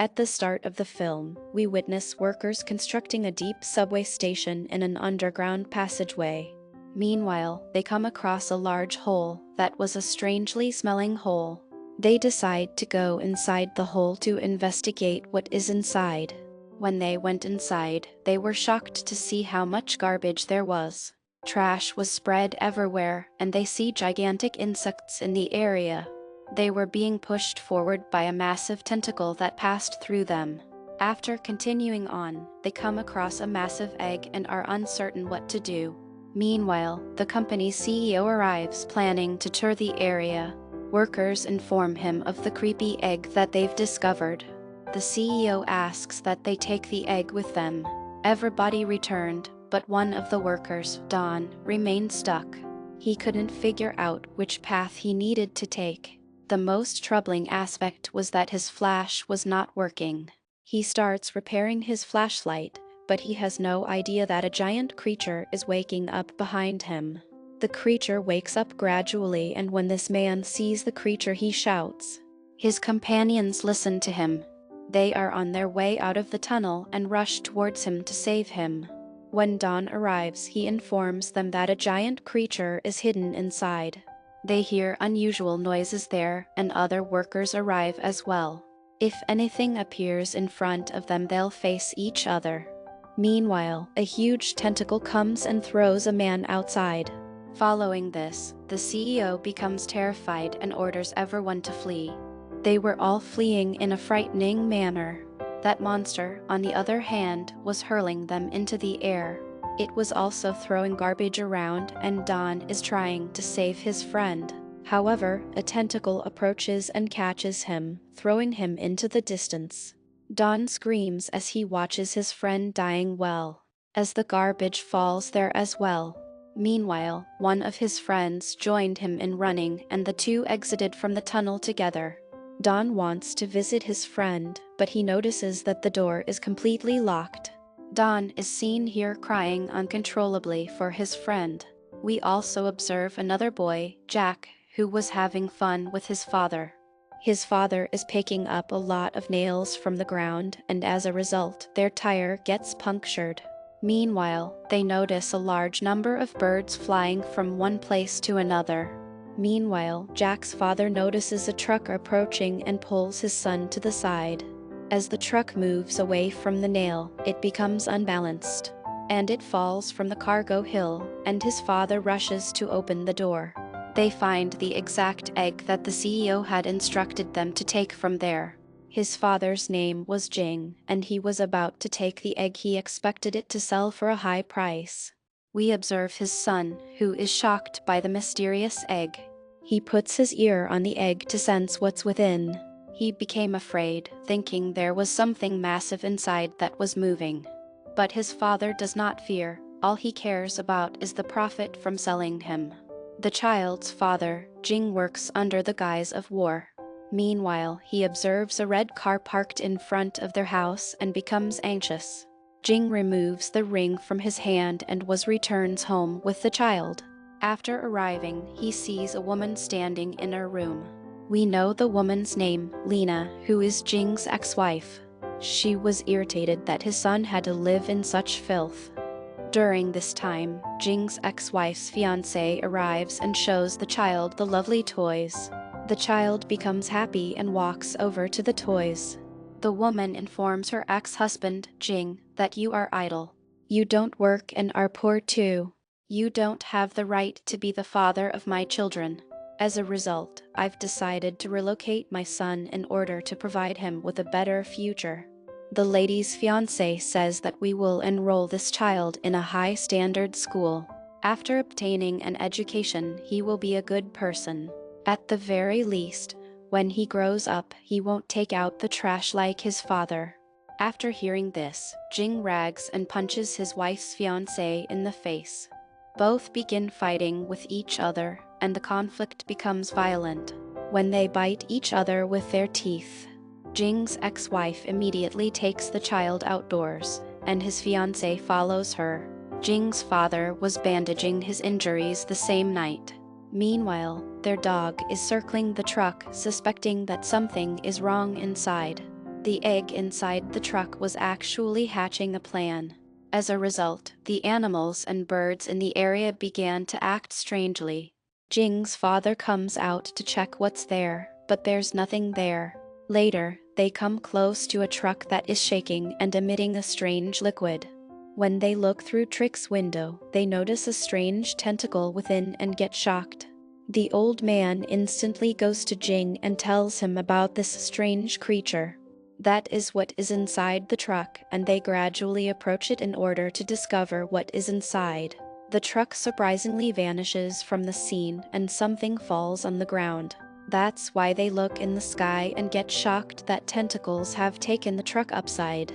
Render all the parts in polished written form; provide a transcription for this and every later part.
At the start of the film, we witness workers constructing a deep subway station in an underground passageway. Meanwhile, they come across a large hole that was a strangely smelling hole. They decide to go inside the hole to investigate what is inside. When they went inside, they were shocked to see how much garbage there was. Trash was spread everywhere, and they see gigantic insects in the area. They were being pushed forward by a massive tentacle that passed through them. After continuing on, they come across a massive egg and are uncertain what to do. Meanwhile, the company's CEO arrives planning to tour the area. Workers inform him of the creepy egg that they've discovered. The CEO asks that they take the egg with them. Everybody returned, but one of the workers, Don, remained stuck. He couldn't figure out which path he needed to take. The most troubling aspect was that his flash was not working. He starts repairing his flashlight, but he has no idea that a giant creature is waking up behind him. The creature wakes up gradually, and when this man sees the creature, he shouts. His companions listen to him. They are on their way out of the tunnel and rush towards him to save him. When Don arrives, he informs them that a giant creature is hidden inside. They hear unusual noises there, and other workers arrive as well. If anything appears in front of them, they'll face each other. Meanwhile, a huge tentacle comes and throws a man outside. Following this, the CEO becomes terrified and orders everyone to flee. They were all fleeing in a frightening manner. That monster, on the other hand, was hurling them into the air. It was also throwing garbage around, and Don is trying to save his friend. However, a tentacle approaches and catches him, throwing him into the distance. Don screams as he watches his friend dying as the garbage falls there as well. Meanwhile, one of his friends joined him in running, and the two exited from the tunnel together. Don wants to visit his friend, but he notices that the door is completely locked. Don is seen here crying uncontrollably for his friend. We also observe another boy, Jack, who was having fun with his father. His father is picking up a lot of nails from the ground, and as a result, their tire gets punctured. Meanwhile, they notice a large number of birds flying from one place to another. Meanwhile, Jack's father notices a truck approaching and pulls his son to the side. As the truck moves away from the nail, it becomes unbalanced, and it falls from the cargo hill, and his father rushes to open the door. They find the exact egg that the CEO had instructed them to take from there. His father's name was Jing, and he was about to take the egg. He expected it to sell for a high price. We observe his son, who is shocked by the mysterious egg. He puts his ear on the egg to sense what's within. He became afraid, thinking there was something massive inside that was moving. But his father does not fear. All he cares about is the profit from selling him. The child's father, Jing, works under the guise of war. Meanwhile, he observes a red car parked in front of their house and becomes anxious. Jing removes the ring from his hand and returns home with the child. After arriving, he sees a woman standing in her room. We know the woman's name, Lena, who is Jing's ex-wife. She was irritated that his son had to live in such filth. During this time, Jing's ex-wife's fiancé arrives and shows the child the lovely toys. The child becomes happy and walks over to the toys. The woman informs her ex-husband, Jing, that you are idle. You don't work and are poor too. You don't have the right to be the father of my children. As a result, I've decided to relocate my son in order to provide him with a better future. The lady's fiancé says that we will enroll this child in a high-standard school. After obtaining an education, he will be a good person. At the very least, when he grows up, he won't take out the trash like his father. After hearing this, Jing rags and punches his wife's fiancé in the face. Both begin fighting with each other, and the conflict becomes violent. When they bite each other with their teeth, Jing's ex-wife immediately takes the child outdoors, and his fiancé follows her. Jing's father was bandaging his injuries the same night. Meanwhile, their dog is circling the truck, suspecting that something is wrong inside. The egg inside the truck was actually hatching a plan. As a result, the animals and birds in the area began to act strangely. Jing's father comes out to check what's there, but there's nothing there. Later, they come close to a truck that is shaking and emitting a strange liquid. When they look through Trick's window, they notice a strange tentacle within and get shocked. The old man instantly goes to Jing and tells him about this strange creature. That is what is inside the truck, and they gradually approach it in order to discover what is inside. The truck surprisingly vanishes from the scene and something falls on the ground. That's why they look in the sky and get shocked that tentacles have taken the truck upside.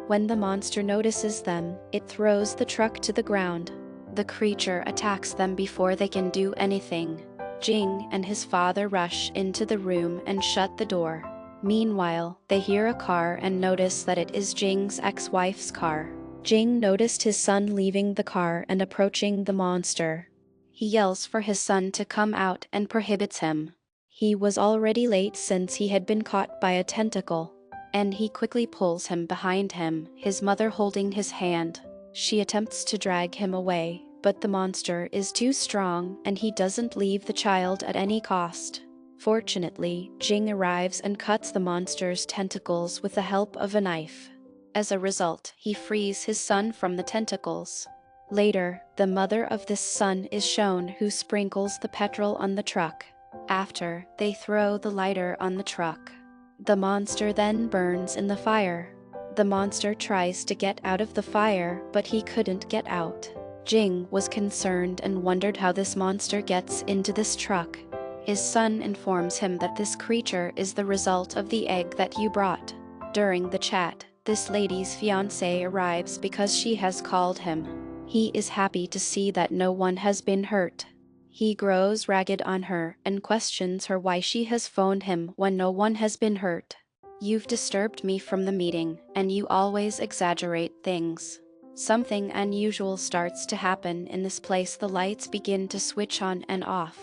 When the monster notices them, it throws the truck to the ground. The creature attacks them before they can do anything. Jing and his father rush into the room and shut the door. Meanwhile, they hear a car and notice that it is Jing's ex-wife's car. Jing noticed his son leaving the car and approaching the monster. He yells for his son to come out and prohibits him. He was already late since he had been caught by a tentacle, and he quickly pulls him behind him, his mother holding his hand. She attempts to drag him away, but the monster is too strong and he doesn't leave the child at any cost. Fortunately, Jing arrives and cuts the monster's tentacles with the help of a knife. As a result, he frees his son from the tentacles. Later, the mother of this son is shown, who sprinkles the petrol on the truck. After, they throw the lighter on the truck. The monster then burns in the fire. The monster tries to get out of the fire, but he couldn't get out. Jing was concerned and wondered how this monster gets into this truck. His son informs him that this creature is the result of the egg that you brought. During the chat, this lady's fiancé arrives because she has called him. He is happy to see that no one has been hurt. He grows ragged on her and questions her why she has phoned him when no one has been hurt. You've disturbed me from the meeting, and you always exaggerate things. Something unusual starts to happen in this place. The lights begin to switch on and off.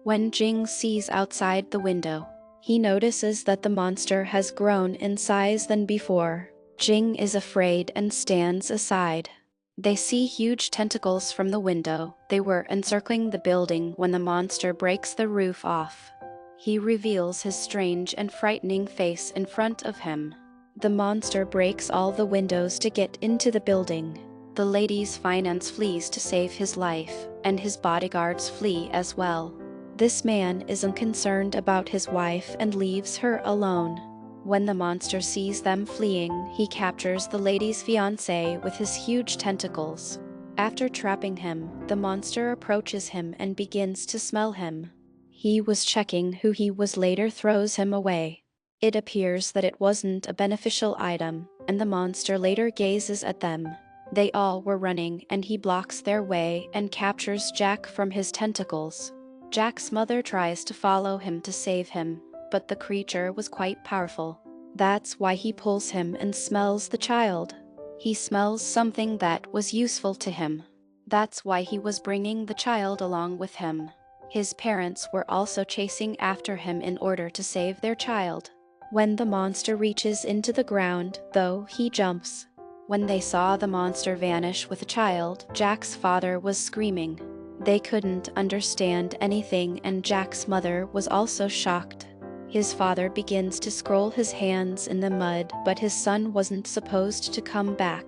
When Jing sees outside the window, he notices that the monster has grown in size than before. Jing is afraid and stands aside. They see huge tentacles from the window. They were encircling the building when the monster breaks the roof off. He reveals his strange and frightening face in front of him. The monster breaks all the windows to get into the building. The lady's finance flees to save his life, and his bodyguards flee as well. This man is unconcerned about his wife and leaves her alone. When the monster sees them fleeing, he captures the lady's fiancé with his huge tentacles. After trapping him, the monster approaches him and begins to smell him. He was checking who he was, later throws him away. It appears that it wasn't a beneficial item, and the monster later gazes at them. They all were running, and he blocks their way and captures Jack from his tentacles. Jack's mother tries to follow him to save him, but the creature was quite powerful. That's why he pulls him and smells the child. He smells something that was useful to him. That's why he was bringing the child along with him. His parents were also chasing after him in order to save their child. When the monster reaches into the ground, though, he jumps. When they saw the monster vanish with the child, Jack's father was screaming. They couldn't understand anything, and Jack's mother was also shocked. His father begins to scroll his hands in the mud, but his son wasn't supposed to come back.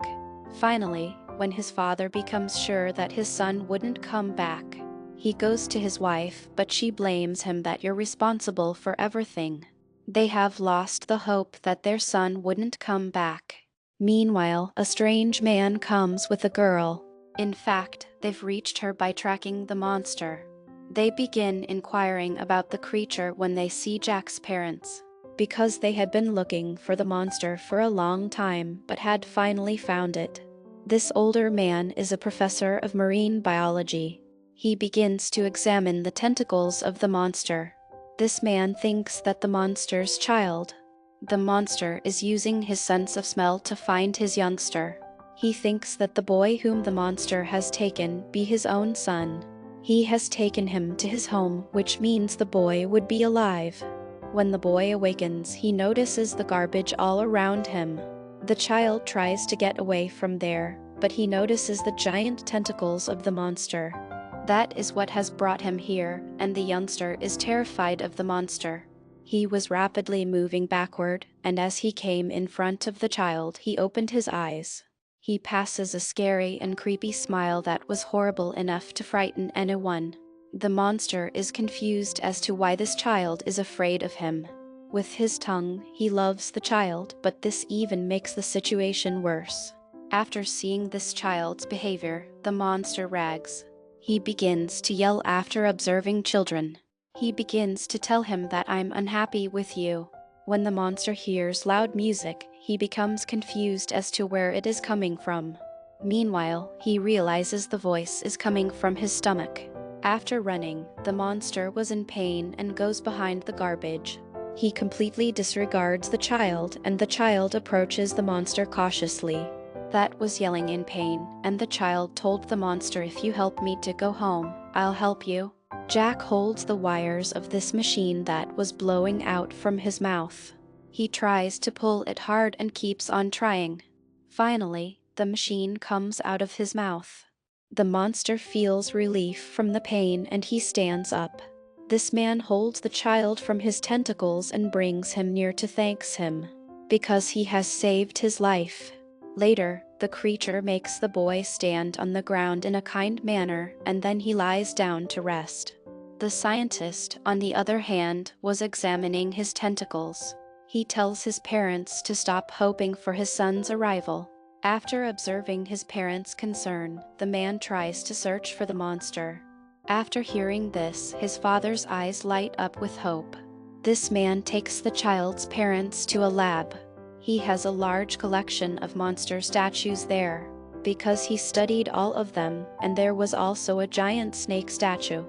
Finally, when his father becomes sure that his son wouldn't come back, he goes to his wife, but she blames him that you're responsible for everything. They have lost the hope that their son wouldn't come back. Meanwhile, a strange man comes with a girl. In fact, they've reached her by tracking the monster. They begin inquiring about the creature when they see Jack's parents, because they had been looking for the monster for a long time but had finally found it. This older man is a professor of marine biology. He begins to examine the tentacles of the monster. This man thinks that the monster's child. The monster is using his sense of smell to find his youngster. He thinks that the boy whom the monster has taken be his own son. He has taken him to his home, which means the boy would be alive. When the boy awakens, he notices the garbage all around him. The child tries to get away from there, but he notices the giant tentacles of the monster. That is what has brought him here, and the youngster is terrified of the monster. He was rapidly moving backward, and as he came in front of the child, he opened his eyes. He passes a scary and creepy smile that was horrible enough to frighten anyone. The monster is confused as to why this child is afraid of him. With his tongue, he loves the child, but this even makes the situation worse. After seeing this child's behavior, the monster rags. He begins to yell after observing children. He begins to tell him that I'm unhappy with you. When the monster hears loud music, he becomes confused as to where it is coming from. Meanwhile, he realizes the voice is coming from his stomach. After running, the monster was in pain and goes behind the garbage. He completely disregards the child, and the child approaches the monster cautiously. That was yelling in pain, and the child told the monster, "If you help me to go home, I'll help you." Jack holds the wires of this machine that was blowing out from his mouth. He tries to pull it hard and keeps on trying. Finally, the machine comes out of his mouth. The monster feels relief from the pain and he stands up. This man holds the child from his tentacles and brings him near to thanks him, because he has saved his life. Later, the creature makes the boy stand on the ground in a kind manner, and then he lies down to rest. The scientist, on the other hand, was examining his tentacles. He tells his parents to stop hoping for his son's arrival. After observing his parents' concern, the man tries to search for the monster. After hearing this, his father's eyes light up with hope. This man takes the child's parents to a lab. He has a large collection of monster statues there, because he studied all of them, and there was also a giant snake statue.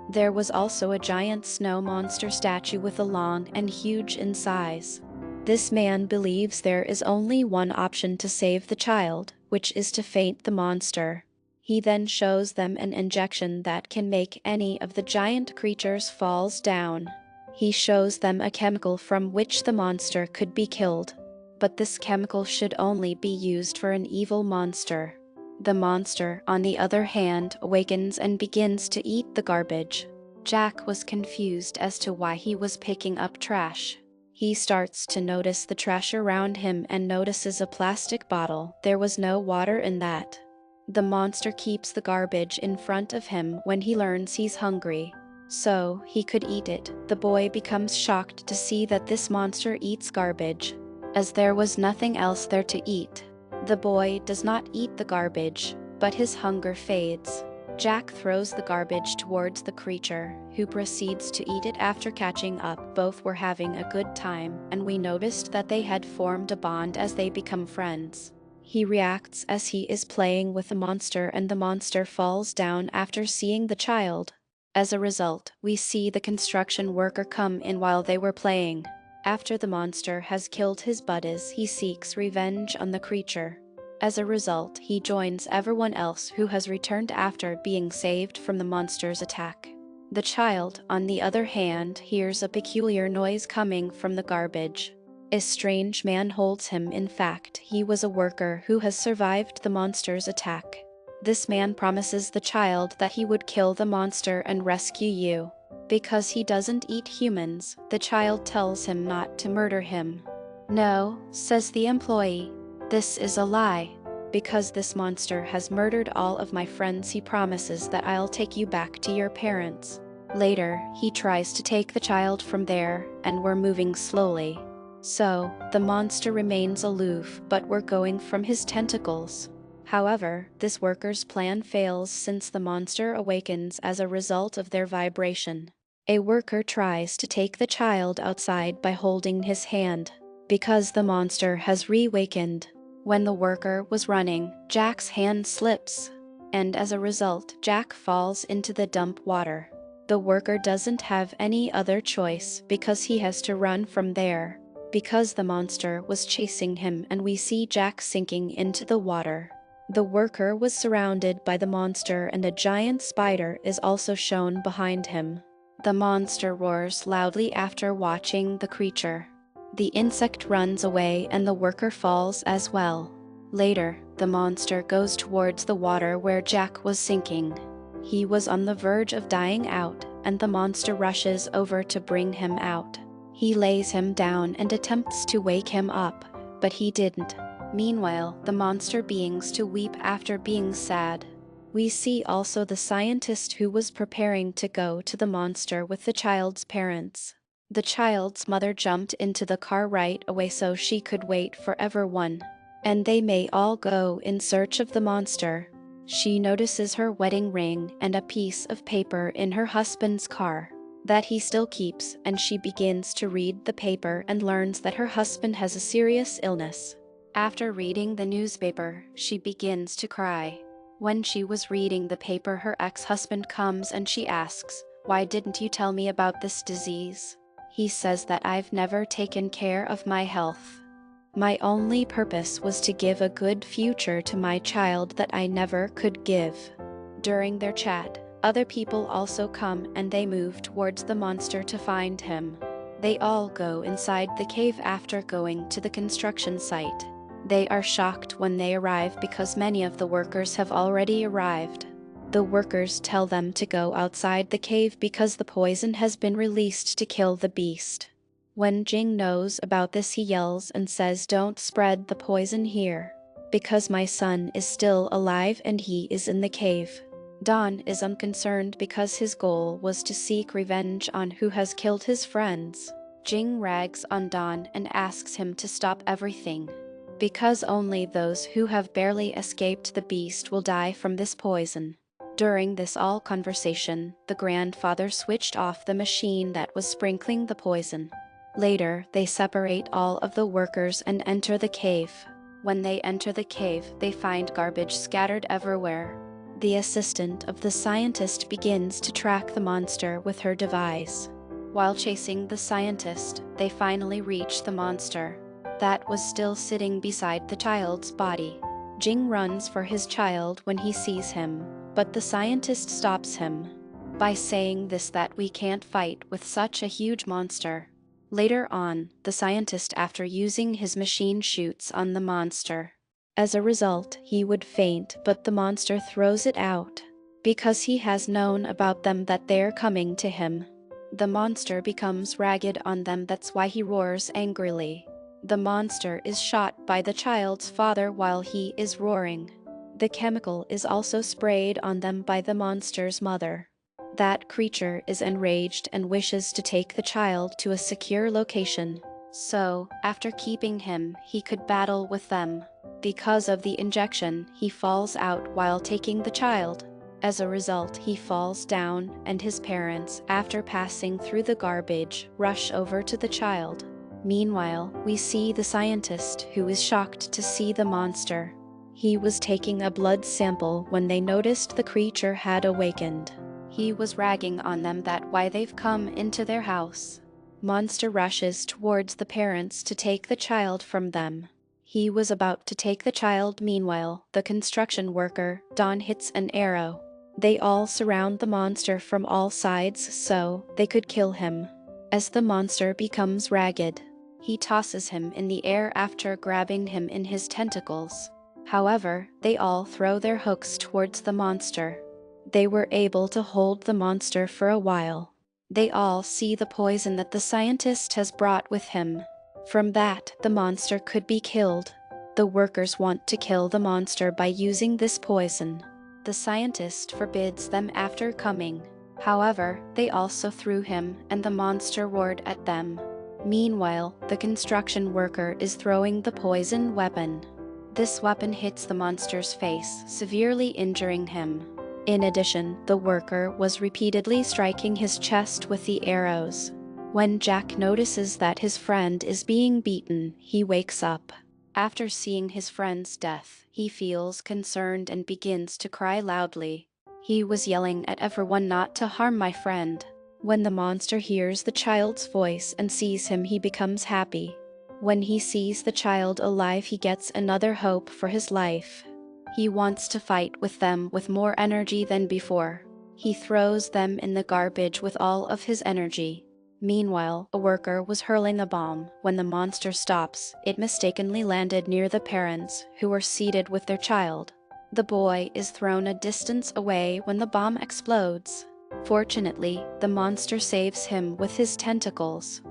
There was also a giant snow monster statue with a long and huge in size. This man believes there is only one option to save the child, which is to faint the monster. He then shows them an injection that can make any of the giant creatures falls down. He shows them a chemical from which the monster could be killed. But this chemical should only be used for an evil monster. The monster, on the other hand, awakens and begins to eat the garbage. Jack was confused as to why he was picking up trash. He starts to notice the trash around him and notices a plastic bottle. There was no water in that. The monster keeps the garbage in front of him when he learns he's hungry, so he could eat it. The boy becomes shocked to see that this monster eats garbage, as there was nothing else there to eat. The boy does not eat the garbage, but his hunger fades. Jack throws the garbage towards the creature, who proceeds to eat it after catching up. Both were having a good time, and we noticed that they had formed a bond as they become friends. He reacts as he is playing with the monster, and the monster falls down after seeing the child. As a result, we see the construction worker come in while they were playing. After the monster has killed his buddies, he seeks revenge on the creature. As a result, he joins everyone else who has returned after being saved from the monster's attack. The child, on the other hand, hears a peculiar noise coming from the garbage. A strange man holds him. In fact, he was a worker who has survived the monster's attack. This man promises the child that he would kill the monster and rescue you. Because he doesn't eat humans, the child tells him not to murder him. "No," says the employee, "this is a lie. Because this monster has murdered all of my friends, he promises that I'll take you back to your parents." Later, he tries to take the child from there, and we're moving slowly. So, the monster remains aloof, but we're going from his tentacles. However, this worker's plan fails since the monster awakens as a result of their vibration. A worker tries to take the child outside by holding his hand, because the monster has reawakened. When the worker was running, Jack's hand slips, and as a result, Jack falls into the dump water. The worker doesn't have any other choice because he has to run from there, because the monster was chasing him, and we see Jack sinking into the water. The worker was surrounded by the monster, and a giant spider is also shown behind him. The monster roars loudly after watching the creature. The insect runs away and the worker falls as well. Later, the monster goes towards the water where Jack was sinking. He was on the verge of dying out, and the monster rushes over to bring him out. He lays him down and attempts to wake him up, but he didn't. Meanwhile, the monster begins to weep after being sad. We see also the scientist who was preparing to go to the monster with the child's parents. The child's mother jumped into the car right away so she could wait for everyone, and they may all go in search of the monster. She notices her wedding ring and a piece of paper in her husband's car that he still keeps, and she begins to read the paper and learns that her husband has a serious illness. After reading the newspaper, she begins to cry. When she was reading the paper, her ex-husband comes and she asks, "Why didn't you tell me about this disease?" He says that I've never taken care of my health. My only purpose was to give a good future to my child that I never could give. During their chat, other people also come and they move towards the monster to find him. They all go inside the cave after going to the construction site. They are shocked when they arrive because many of the workers have already arrived. The workers tell them to go outside the cave because the poison has been released to kill the beast. When Jing knows about this, he yells and says, "Don't spread the poison here, because my son is still alive and he is in the cave." Don is unconcerned because his goal was to seek revenge on who has killed his friends. Jing rags on Don and asks him to stop everything, because only those who have barely escaped the beast will die from this poison. During this all conversation, the grandfather switched off the machine that was sprinkling the poison. Later, they separate all of the workers and enter the cave. When they enter the cave, they find garbage scattered everywhere. The assistant of the scientist begins to track the monster with her device. While chasing the scientist, they finally reach the monster that was still sitting beside the child's body. Jing runs for his child when he sees him, but the scientist stops him by saying this, that we can't fight with such a huge monster. Later on, the scientist, after using his machine, shoots on the monster. As a result, he would faint, but the monster throws it out because he has known about them that they're coming to him. The monster becomes ragged on them, that's why he roars angrily. The monster is shot by the child's father while he is roaring. The chemical is also sprayed on them by the monster's mother. That creature is enraged and wishes to take the child to a secure location, so, after keeping him, he could battle with them. Because of the injection, he falls out while taking the child. As a result, he falls down, and his parents, after passing through the garbage, rush over to the child. Meanwhile, we see the scientist, who is shocked to see the monster. He was taking a blood sample when they noticed the creature had awakened. He was ragging on them that why they've come into their house. Monster rushes towards the parents to take the child from them. He was about to take the child. Meanwhile, the construction worker, Don, hits an arrow. They all surround the monster from all sides so they could kill him. As the monster becomes ragged, he tosses him in the air after grabbing him in his tentacles. However, they all throw their hooks towards the monster. They were able to hold the monster for a while. They all see the poison that the scientist has brought with him. From that, the monster could be killed. The workers want to kill the monster by using this poison. The scientist forbids them after coming. However, they also threw him, and the monster roared at them. Meanwhile, the construction worker is throwing the poison weapon. This weapon hits the monster's face, severely injuring him. In addition, the worker was repeatedly striking his chest with the arrows. When Jack notices that his friend is being beaten, he wakes up. After seeing his friend's death, he feels concerned and begins to cry loudly. He was yelling at everyone not to harm my friend. When the monster hears the child's voice and sees him, he becomes happy. When he sees the child alive, he gets another hope for his life. He wants to fight with them with more energy than before. He throws them in the garbage with all of his energy. Meanwhile, a worker was hurling a bomb. When the monster stops, it mistakenly landed near the parents, who were seated with their child. The boy is thrown a distance away when the bomb explodes. Fortunately, the monster saves him with his tentacles.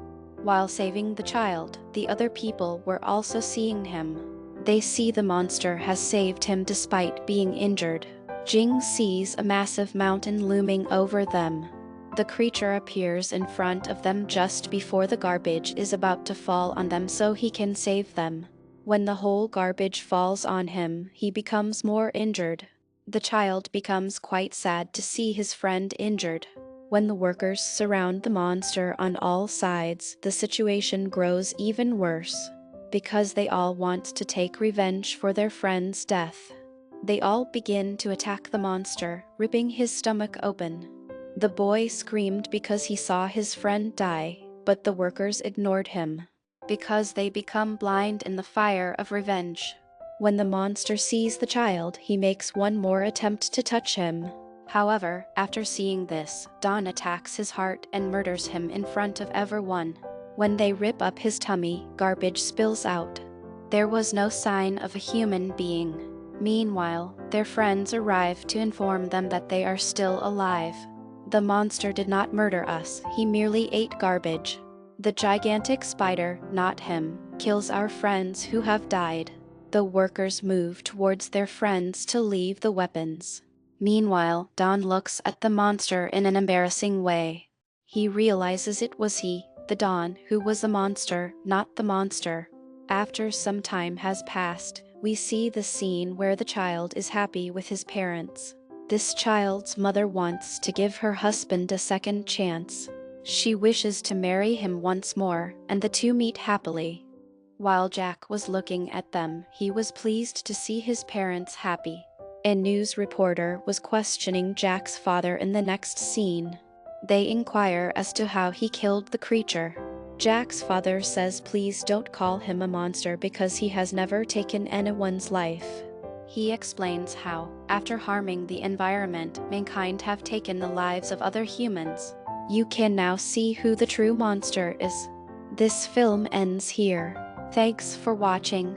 While saving the child, the other people were also seeing him. They see the monster has saved him despite being injured. Jing sees a massive mountain looming over them. The creature appears in front of them just before the garbage is about to fall on them so he can save them. When the whole garbage falls on him, he becomes more injured. The child becomes quite sad to see his friend injured. When the workers surround the monster on all sides, the situation grows even worse, because they all want to take revenge for their friend's death. They all begin to attack the monster, ripping his stomach open. The boy screamed because he saw his friend die, but the workers ignored him, because they become blind in the fire of revenge. When the monster sees the child, he makes one more attempt to touch him. However, after seeing this, Don attacks his heart and murders him in front of everyone. When they rip up his tummy, garbage spills out. There was no sign of a human being. Meanwhile, their friends arrive to inform them that they are still alive. The monster did not murder us, he merely ate garbage. The gigantic spider, not him, kills our friends who have died. The workers move towards their friends to leave the weapons. Meanwhile, Don looks at the monster in an embarrassing way. He realizes it was he, the Don, who was the monster, not the monster. After some time has passed, we see the scene where the child is happy with his parents. This child's mother wants to give her husband a second chance. She wishes to marry him once more, and the two meet happily. While Jack was looking at them, he was pleased to see his parents happy. A news reporter was questioning Jack's father in the next scene. They inquire as to how he killed the creature. Jack's father says please don't call him a monster because he has never taken anyone's life. He explains how, after harming the environment, mankind have taken the lives of other humans. You can now see who the true monster is. This film ends here. Thanks for watching.